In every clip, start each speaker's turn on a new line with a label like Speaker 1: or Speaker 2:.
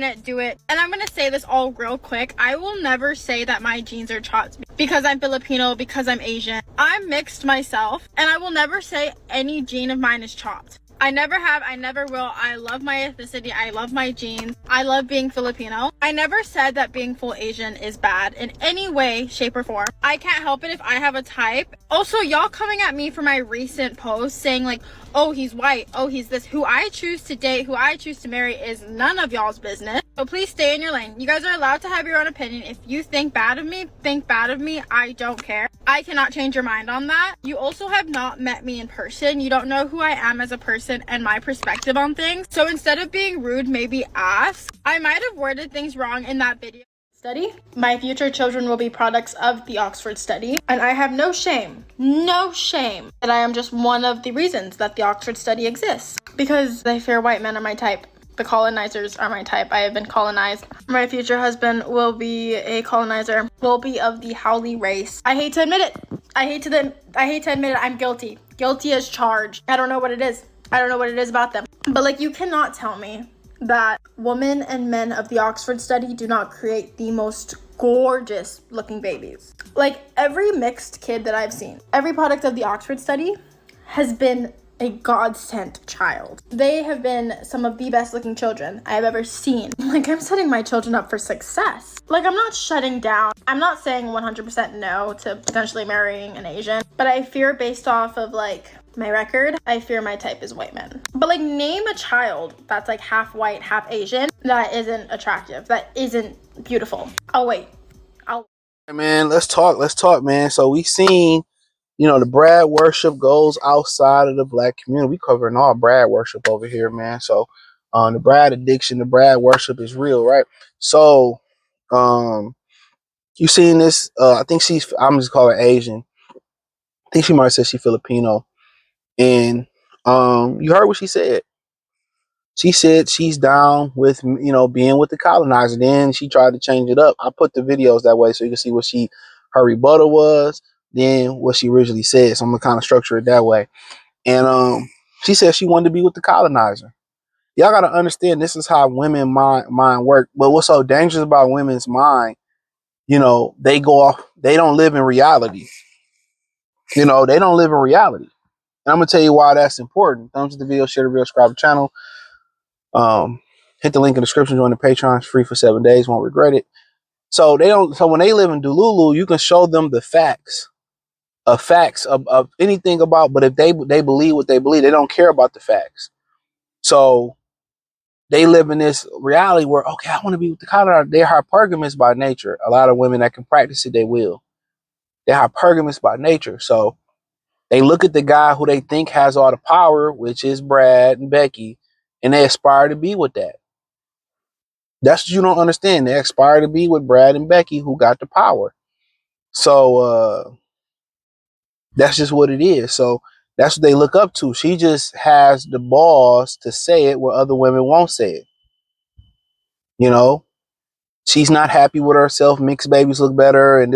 Speaker 1: it, do it. And I'm gonna say this all real quick. I will never say that my genes are chopped because I'm Filipino, because I'm Asian. I'm mixed myself, and I will never say any gene of mine is chopped. I never have, I never will. I love my ethnicity, I love my genes, I love being Filipino. I never said that being full Asian is bad in any way, shape, or form. I can't help it if I have a type. Also, y'all coming at me for my recent post saying like, oh, he's white, oh, he's this. Who I choose to date, who I choose to marry is none of y'all's business. So please stay in your lane. You guys are allowed to have your own opinion. If you think bad of me, think bad of me. I don't care. I cannot change your mind on that. You also have not met me in person. You don't know who I am as a person and my perspective on things. So instead of being rude, maybe ask. I might have worded things wrong in that video. Study. My future children will be products of the Oxford study, and I have no shame that I am just one of the reasons that the Oxford study exists, because I fear white men are my type. The colonizers are my type. I have been colonized. My future husband will be a colonizer, will be of the Howley race. I hate to admit it. I hate to admit it. I'm guilty. Guilty as charged. I don't know what it is. I don't know what it is about them. But like, you cannot tell me that women and men of the Oxford study do not create the most gorgeous looking babies. Like, every mixed kid that I've seen, every product of the Oxford study has been a God-sent child. They have been some of the best looking children I have ever seen. Like, I'm setting my children up for success. Like, I'm not shutting down. I'm not saying 100% no to potentially marrying an Asian, but I fear, based off of like my record, I fear my type is white men. But like, name a child that's like half white, half Asian that isn't attractive, that isn't beautiful. I'll wait.
Speaker 2: Hey man, let's talk, man. So we seen, the Brad worship goes outside of the black community. We covering all Brad worship over here, man. So the Brad addiction, the Brad worship is real, right? So you seen this, I think I'm just calling her Asian. I think she might have said she's Filipino. And you heard what she said. She said she's down with, being with the colonizer. Then she tried to change it up. I put the videos that way so you can see what her rebuttal was, then what she originally said. So I'm gonna kind of structure it that way. And she said she wanted to be with the colonizer. Y'all gotta understand, this is how women mind work. But what's so dangerous about women's mind, they go off, they don't live in reality. They don't live in reality. And I'm gonna tell you why that's important. Thumbs up the video, share the video, subscribe to the channel. Hit the link in the description, join the Patreon. It's free for 7 days, won't regret it. So when they live in Delulu, you can show them the facts of anything about, but if they believe what they believe, they don't care about the facts. So they live in this reality where, okay, I want to be with the colonizer. They're hypergamous by nature. A lot of women that can practice it, they will. They're hypergamous by nature. So they look at the guy who they think has all the power, which is Brad and Becky, and they aspire to be with that. That's what you don't understand. They aspire to be with Brad and Becky, who got the power. So that's just what it is. So that's what they look up to. She just has the balls to say it where other women won't say it. She's not happy with herself. Mixed babies look better. And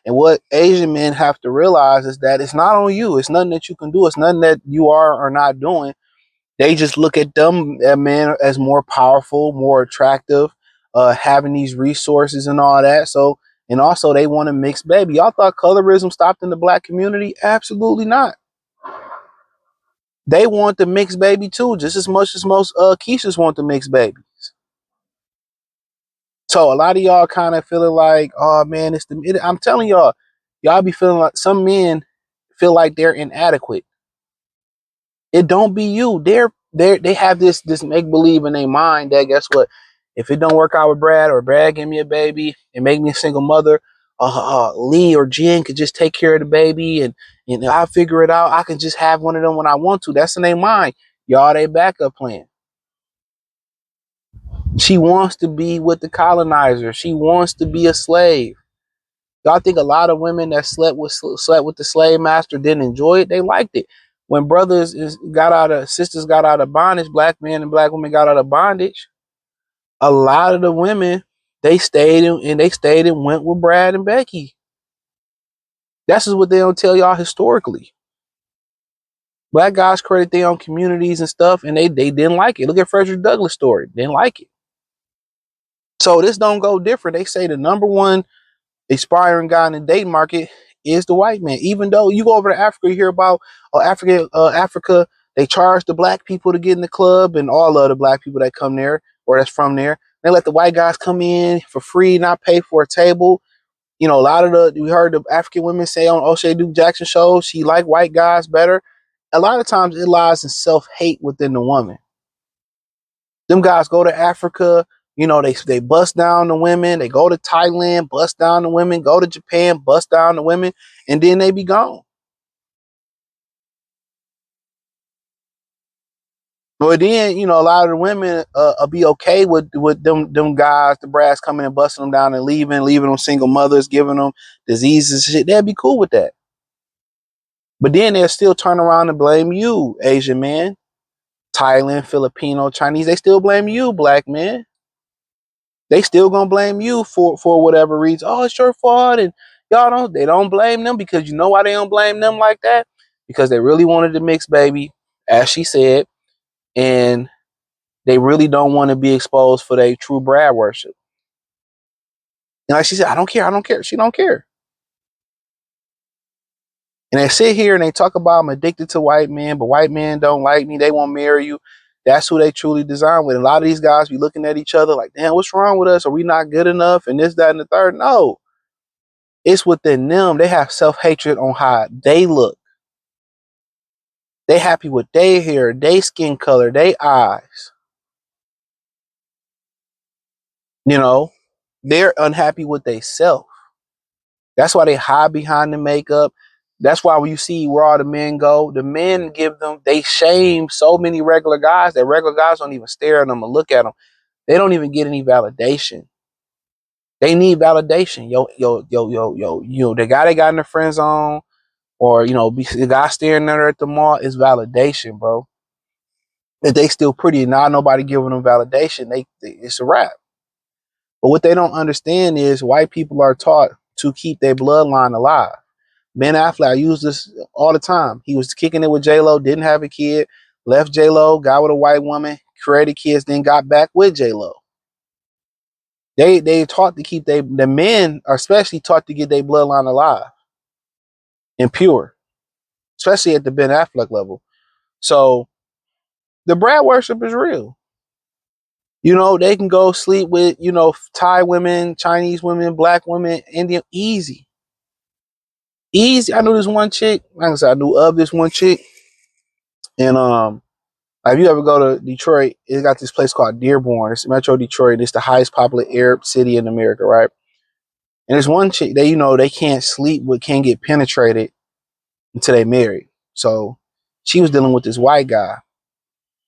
Speaker 2: what Asian men have to realize is that it's not on you. It's nothing that you can do. It's nothing that you are or not doing. They just look at them men as more powerful, more attractive, having these resources and all that. So, and also they want a mixed baby. Y'all thought colorism stopped in the black community? Absolutely not. They want the mixed baby too, just as much as most Keishas want the mixed babies. So a lot of y'all kind of feeling like, oh man, I'm telling y'all be feeling like, some men feel like they're inadequate. It don't be you. They have this make believe in their mind that, guess what? If it don't work out with Brad, or Brad give me a baby and make me a single mother, Lee or Jen could just take care of the baby and I'll figure it out. I can just have one of them when I want to. That's in their mind. Y'all, they backup plan. She wants to be with the colonizer. She wants to be a slave. Y'all think a lot of women that slept with the slave master didn't enjoy it? They liked it. When sisters got out of bondage, black men and black women got out of bondage, a lot of the women, they stayed and went with Brad and Becky. That's just what they don't tell y'all historically. Black guys credit their own communities and stuff, and they didn't like it. Look at Frederick Douglass' story. Didn't like it. So this don't go different. They say the number one expiring guy in the dating market is the white man. Even though you go over to Africa, you hear about Africa, they charge the black people to get in the club, and all of the black people that come there or that's from there, they let the white guys come in for free, not pay for a table. You know, a lot of we heard the African women say on O'Shea Duke Jackson show, she like white guys better. A lot of times it lies in self-hate within the woman. Them guys go to Africa, you know, they bust down the women. They go to Thailand, bust down the women. Go to Japan, bust down the women, and then they be gone. But then, you know, a lot of the women will be okay with them guys, the brass coming and busting them down and leaving them single mothers, giving them diseases and shit. They'd be cool with that. But then they'll still turn around and blame you, Asian man, Thailand, Filipino, Chinese. They still blame you, black man. They still gonna blame you for whatever reason. Oh, it's your fault, and they don't blame them, because you know why they don't blame them like that? Because they really wanted to mix baby, as she said, and they really don't want to be exposed for their true Brad worship. And like she said, I don't care, I don't care. She don't care. And they sit here and they talk about, I'm addicted to white men, but white men don't like me, they won't marry you. That's who they truly design with. And a lot of these guys be looking at each other like, damn, what's wrong with us? Are we not good enough? And this, that, and the third. No. It's within them. They have self-hatred on how they look. They happy with their hair, their skin color, their eyes. You know, they're unhappy with they self. That's why they hide behind the makeup. That's why when you see where all the men go, the men they shame so many regular guys that regular guys don't even stare at them or look at them. They don't even get any validation. They need validation. The guy they got in the friend zone, or, you know, the guy staring at her at the mall is validation, bro. That they still pretty and not nobody giving them validation, it's a wrap. But what they don't understand is white people are taught to keep their bloodline alive. Ben Affleck, I use this all the time. He was kicking it with J-Lo, didn't have a kid, left J-Lo, got with a white woman, created kids, then got back with J-Lo. They taught to keep the men are especially taught to get their bloodline alive and pure, especially at the Ben Affleck level. So the Brad worship is real. You know, they can go sleep with, you know, Thai women, Chinese women, black women, Indian, easy. Easy. I knew this one chick, like I said, I knew of this one chick. And if you ever go to Detroit, it got this place called Dearborn. It's Metro Detroit. It's the highest popular Arab city in America, right? And there's one chick, they can't sleep with, can't get penetrated until they married. So she was dealing with this white guy.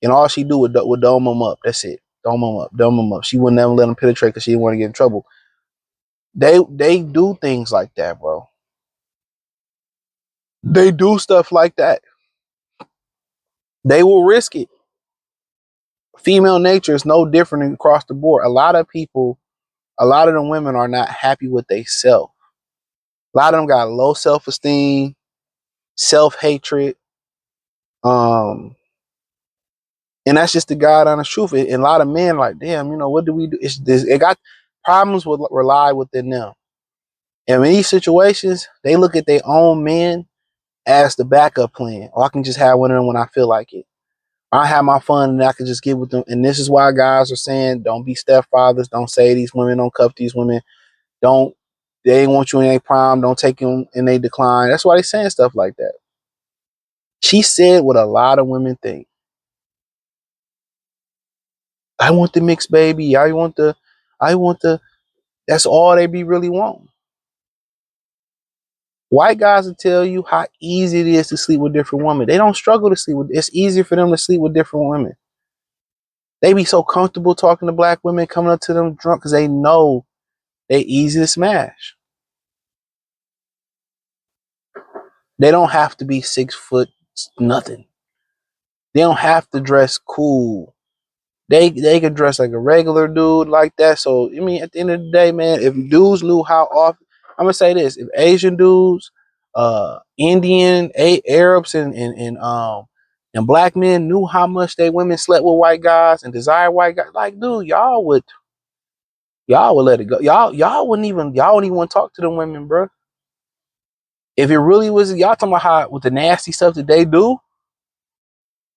Speaker 2: And all she do would dome him up. That's it. Dome him up, dome him up. She would never let him penetrate because she didn't want to get in trouble. They do things like that, bro. They do stuff like that. They will risk it. Female nature is no different across the board. A lot of them women are not happy with themselves. A lot of them got low self-esteem, self-hatred. Um, and that's just the God honest truth. And a lot of men like, damn, you know, what do we do? It got problems with rely within them. And in these situations, they look at their own men as the backup plan. Or I can just have one of them when I feel like it. I have my fun and I can just get with them. And this is why guys are saying, don't be stepfathers. Don't say these women, don't cuff these women. They ain't want you in their prime. Don't take them in their decline. That's why they saying stuff like that. She said what a lot of women think. I want the mixed baby. I want the, that's all they be really wanting. White guys will tell you how easy it is to sleep with different women. They don't struggle to sleep with, it's easier for them to sleep with different women. They be so comfortable talking to black women, coming up to them drunk because they know they easy to smash. They don't have to be 6 foot nothing. They don't have to dress cool. They can dress like a regular dude like that. So I mean, at the end of the day, man, if dudes knew how often, I'm gonna say this: if Asian dudes, Indian, Arabs, and black men knew how much they women slept with white guys and desired white guys, like, dude, y'all would Y'all would let it go. Y'all wouldn't even want to talk to them women, bro. If it really was, y'all talking about how with the nasty stuff that they do,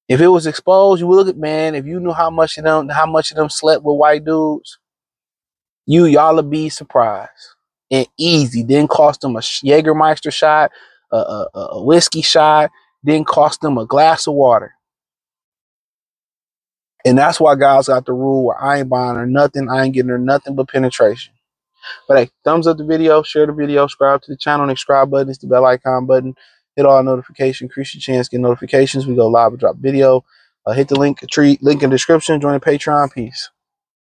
Speaker 2: if it was exposed, you would look at, man, if you knew how much of them slept with white dudes, y'all would be surprised. And easy. Didn't cost them a Jägermeister shot, a whiskey shot, didn't cost them a glass of water. And that's why guys got the rule where I ain't buying her nothing, I ain't getting her nothing but penetration. But hey, thumbs up the video, share the video, subscribe to the channel. The subscribe button is the bell icon button. Hit all notifications, increase your chance, get notifications. We go live and drop video. Hit the link in the description, join the Patreon. Peace.